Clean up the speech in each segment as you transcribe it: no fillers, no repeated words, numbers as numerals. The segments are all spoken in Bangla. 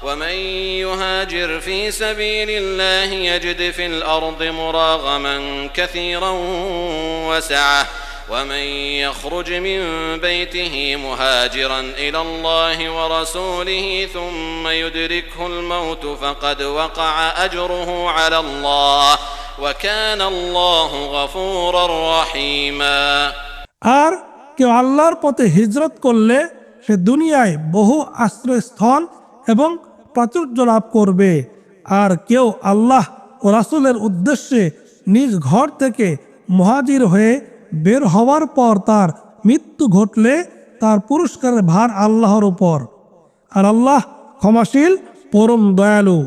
ومن يهاجر في سبيل الله يجد في الأرض مراغما كثيرا وسعة ومن يخرج من بيته مهاجرا إلى الله ورسوله ثم يدركه الموت فقد وقع أجره على الله وكان الله غفورا رحيما আর কেউ আল্লাহর পথে হিজরত করলে সে দুনিয়ায় বহু আশ্রয়স্থল এবং প্রাচুর্য লাভ করবে। আর কেউ আল্লাহ ও রাসূলের উদ্দেশ্যে নিজ ঘর থেকে মুহাজির হয়ে বের হওয়ার পর তার মৃত্যু ঘটলে তার পুরস্কারের ভার আল্লাহর উপর, আর আল্লাহ ক্ষমাশীল পরম দয়ালু।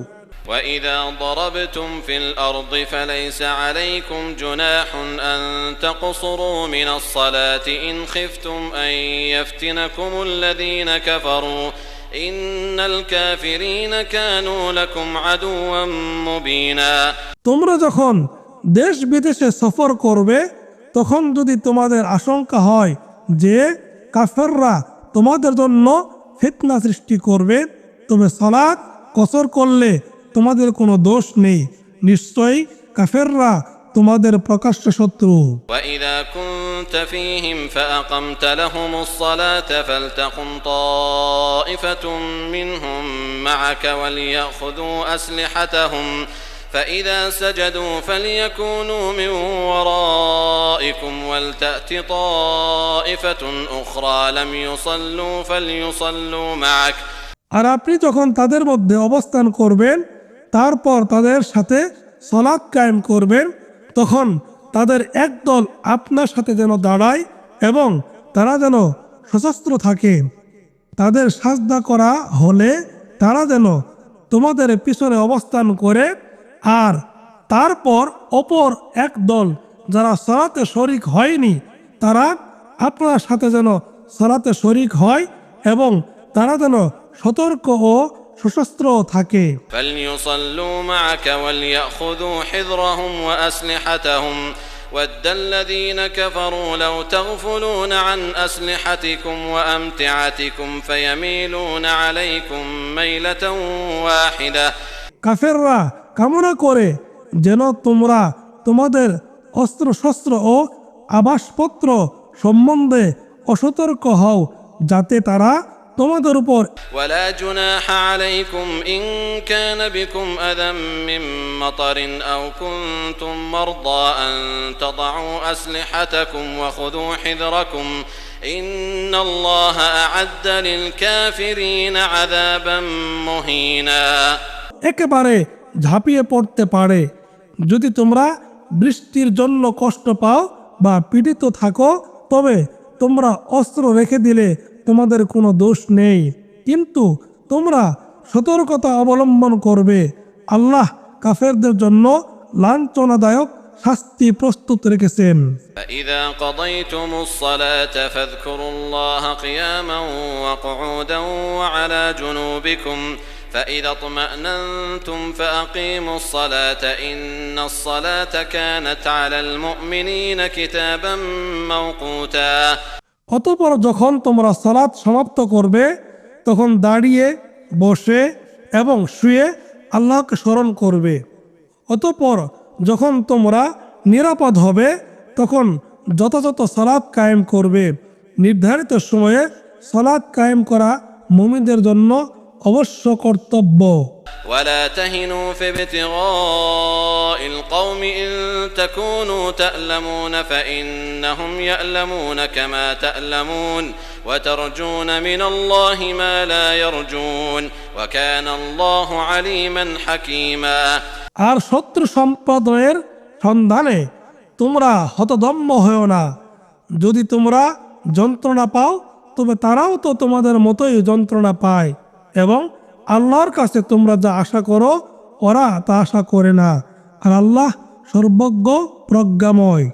وإذا ضربتم في الأرض فليس عليكم جناح أن تقصروا من الصلاة إن خفتم أن يفتنكم الذين كفروا إن الكافرين كانوا لكم عدوا مبينا তোমরা যখন দেশ বিদেশে সফর করবে তখন যদি তোমাদের আশঙ্কা হয় যে কাফেররা তোমাদের জন্য ফিতনা সৃষ্টি করবে তবে সালাত কসর করলে তোমাদের কোনো দোষ নেই, নিশ্চয়ই কাফেররা তোমাদের প্রকাশ্য শত্রু। وإذا كنت فيهم فأقمت لهم الصلاة فلتقم طائفة منهم معك وليأخذوا أسلحتهم فإذا سجدوا فليكونوا من ورائكم ولتأت طائفة أخرى لم يصلوا فليصلوا معك আর আপনি যখন তাদের মধ্যে অবস্থান করবেন তারপর তাদের সাথে সালাত কায়েম করবেন তখন তাদের একদল আপনার সাথে যেন দাঁড়ায় এবং তারা যেন সশস্ত্র থাকে। তাদের সাজদা করা হলে তারা যেন তোমাদের পিছনে অবস্থান করে, আর তারপর অপর এক দল যারা সালাতে শরিক হয়নি তারা আপনার সাথে যেন সালাতে শরিক হয় এবং তারা যেন সতর্ক ও সশস্ত্র থাকে। فليصلوا معك وليأخذوا حذرهم وأسلحتهم ود الذين كفروا لو تغفلون عن أسلحتكم وأمتعتكم فيميلون عليكم ميلة واحدة কাফেররা কামনা করে যেন তোমরা তোমাদের অস্ত্র শস্ত্র ও আবাসপত্র সম্বন্ধে অসতর্ক হও যাতে তারা তোমাদের উপর ولا جناح عليكم إن كان بكم أذى من مطر أو كنتم مرضى أن تضعوا أسلحتكم وخذوا حذركم إن الله أعد للكافرين عذابا مهينا একেবারে ঝাঁপিয়ে পড়তে পারে। যদি তোমরা বৃষ্টির জন্য কষ্ট পাও বা পীড়িত থাকো তবে তোমরা অস্ত্র রেখে দিলে তোমাদের কোনো দোষ নেই, কিন্তু তোমরা সতর্কতা অবলম্বন করবে। আল্লাহ কাফেরদের জন্য লাঞ্ছনাদায়ক শাস্তি প্রস্তুত রেখেছেন। فإذا قضيتم الصلاة فاذكروا الله قياما وقعودا وعلى جنوبكم فإذا اطمأننتم فأقيموا الصلاة إن الصلاة كانت على المؤمنين كتابا موقوتا অতঃপর যখন তোমরা সালাত সমাপ্ত করবে তখন দাঁড়িয়ে বসে এবং শুয়ে আল্লাহকে স্মরণ করবে। অতঃপর যখন তোমরা নিরাপদ হবে তখন যথাযথ সালাত কায়েম করবে। নির্ধারিত সময়ে সালাত কায়েম করা মুমিনদের জন্য অবশ্য কর্তব্য। ولا تهنوا في ابتغاء القوم إن تكونوا تألمون فإنهم يألمون كما تألمون وترجون من الله ما لا يرجون وكان الله عليما حكيما আর শত্রু সম্প্রদায়ের সন্ধানে তোমরা হতদম্য হও না। যদি তোমরা যন্ত্রণা পাও তবে তারাও তো তোমাদের মতোই যন্ত্রণা পায় এবং আল্লাহর কাছে তোমরা যা আশা করো ওরা তা আশা করে না, আর আল্লাহ সর্বজ্ঞ প্রজ্ঞাময়।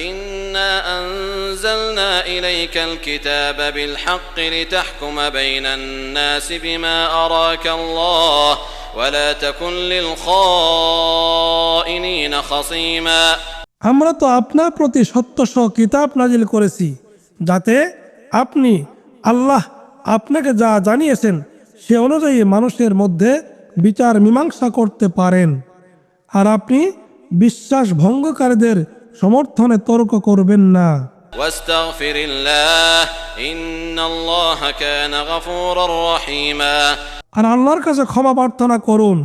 إنا أنزلنا إليك الكتاب بالحق لتحكم بين الناس بما أراك الله ولا تكن للخائنين خصيما আমরা তো আপনার প্রতি সত্যসহ কিতাব নাজিল করেছি যাতে আপনি আল্লাহ আপনাকে যা জানিয়েছেন সে অনুযায়ী মানুষের মধ্যে বিচার মীমাংসা করতে পারেন। আর আপনি বিশ্বাস ভঙ্গকারীদের সমর্থনে তর্ক করবেন না। واستغفر الله إن الله كان غفورا رحيما আর আল্লাহর কাছে ক্ষমা প্রার্থনা করুন,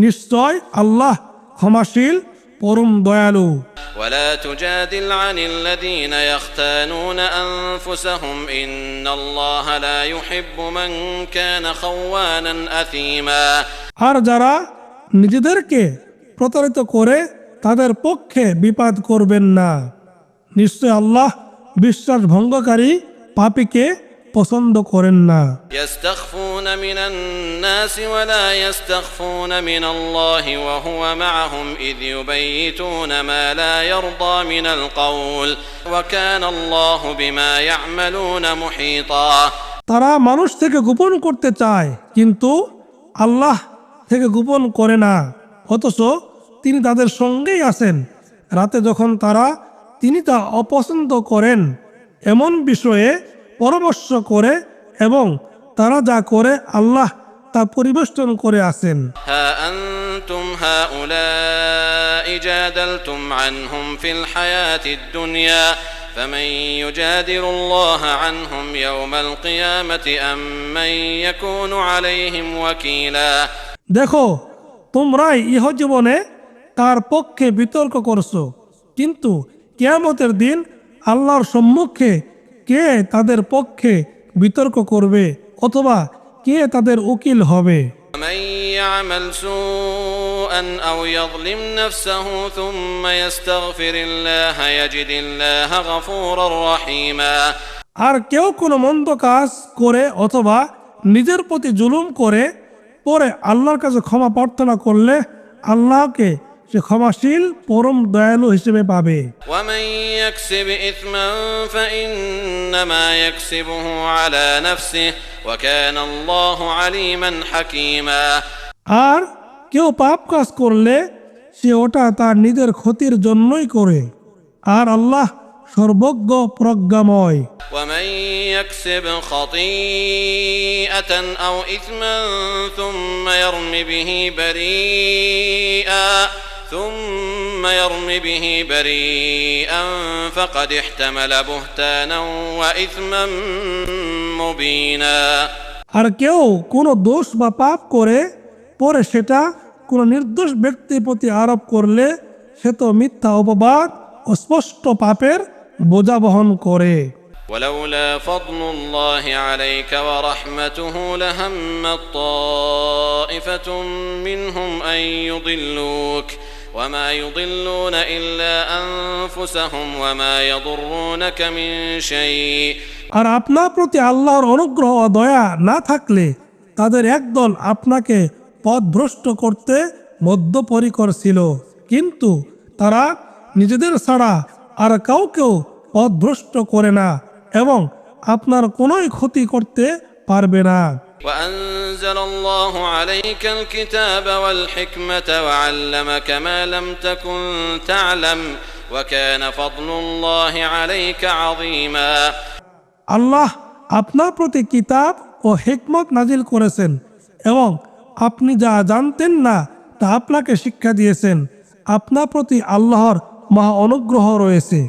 নিশ্চয় আল্লাহ ক্ষমাশীল পরম দয়ালু। ولا تجادل عن الذين يختانون أنفسهم إن الله لا يحب من كان خوانا أثيما আর যারা নিজেদেরকে প্রতারিত করে তাদের পক্ষে বিপাদ করবেন না, নিশ্চয় আল্লাহ বিশ্বাস ভঙ্গকারী পাপীকে পছন্দ করেন না। يستخفون من الناس ولا يستخفون من الله وهو معهم إذ يبيتون ما لا يرضى من القول وكان الله بما يعملون محيطا তারা মানুষ থেকে গোপন করতে চায় কিন্তু আল্লাহ থেকে গোপন করে না, অথচ তিনি তাদের সঙ্গেই আছেন রাতে যখন তিনি তা অপছন্দ করেন এমন বিষয়ে পরামর্শ করে এবং তারা যা করে আল্লাহ তা পরিবেষ্টন করে আছেন। ها أنتم هؤلاء جادلتم عنهم في الحياة الدنيا فمن يجادل الله عنهم يوم القيامة أم من يكون عليهم وكيلا দেখো, তোমরাই ইহজীবনে তার পক্ষে বিতর্ক করছো, কিন্তু কিয়ামতের দিন আল্লাহর সম্মুখে কে তাদের পক্ষে বিতর্ক করবে অথবা কে তাদের উকিল হবে। ومن يعمل سوءا أو يظلم نفسه ثم يستغفر الله يجد الله غفورا رحيما আর কেউ কোনো মন্দ কাজ করে অথবা নিজের প্রতি জুলুম করে পরে আল্লাহর কাছে ক্ষমা প্রার্থনা করলে আল্লাহকে সে ক্ষমাশীল পরম দয়ালু হিসেবে পাবে। ومن يكسب إثما فإنما يكسبه على نفسه وكان الله عليما حكيما আর কেউ পাপ কাজ করলে সে ওটা তার নিজের ক্ষতির জন্যই করে, আর আল্লাহ সর্বজ্ঞ প্রজ্ঞাময়। ومن يكسب خطيئة أو إثما ثم يرم به بريئا فقد احتمل بهتانا وإثما مبينا আর কেউ কোনো দোষ বা পাপ করে পরে সেটা কোনো নির্দোষ ব্যক্তির প্রতি আরোপ করলে সে তো মিথ্যা অপবাদ ও স্পষ্ট পাপের বোঝা বহন করে। ولولا فضل الله عليك ورحمته لهمت طائفة منهم أن يضلوك وما يضلون إلا أنفسهم وما يضرونك من شيء আর আপনার প্রতি আল্লাহর অনুগ্রহ ও দয়া না থাকলে তাদের একদল আপনাকে পথভ্রষ্ট করতে বদ্ধপরিকর ছিল, কিন্তু তারা নিজেদের ছাড়া আর কাউকেও পথভ্রষ্ট করে না এবং আপনার কোনোই ক্ষতি করতে পারবে না। وأنزل الله عليك الكتاب والحكمة وعلمك ما لم تكن تعلم وكان فضل الله عليك عظيما আল্লাহ আপনার প্রতি কিতাব ও হিকমত নাজিল করেছেন এবং আপনি যা জানতেন না তা আপনাকে শিক্ষা দিয়েছেন। আপনার প্রতি আল্লাহর মহা অনুগ্রহ রয়েছে।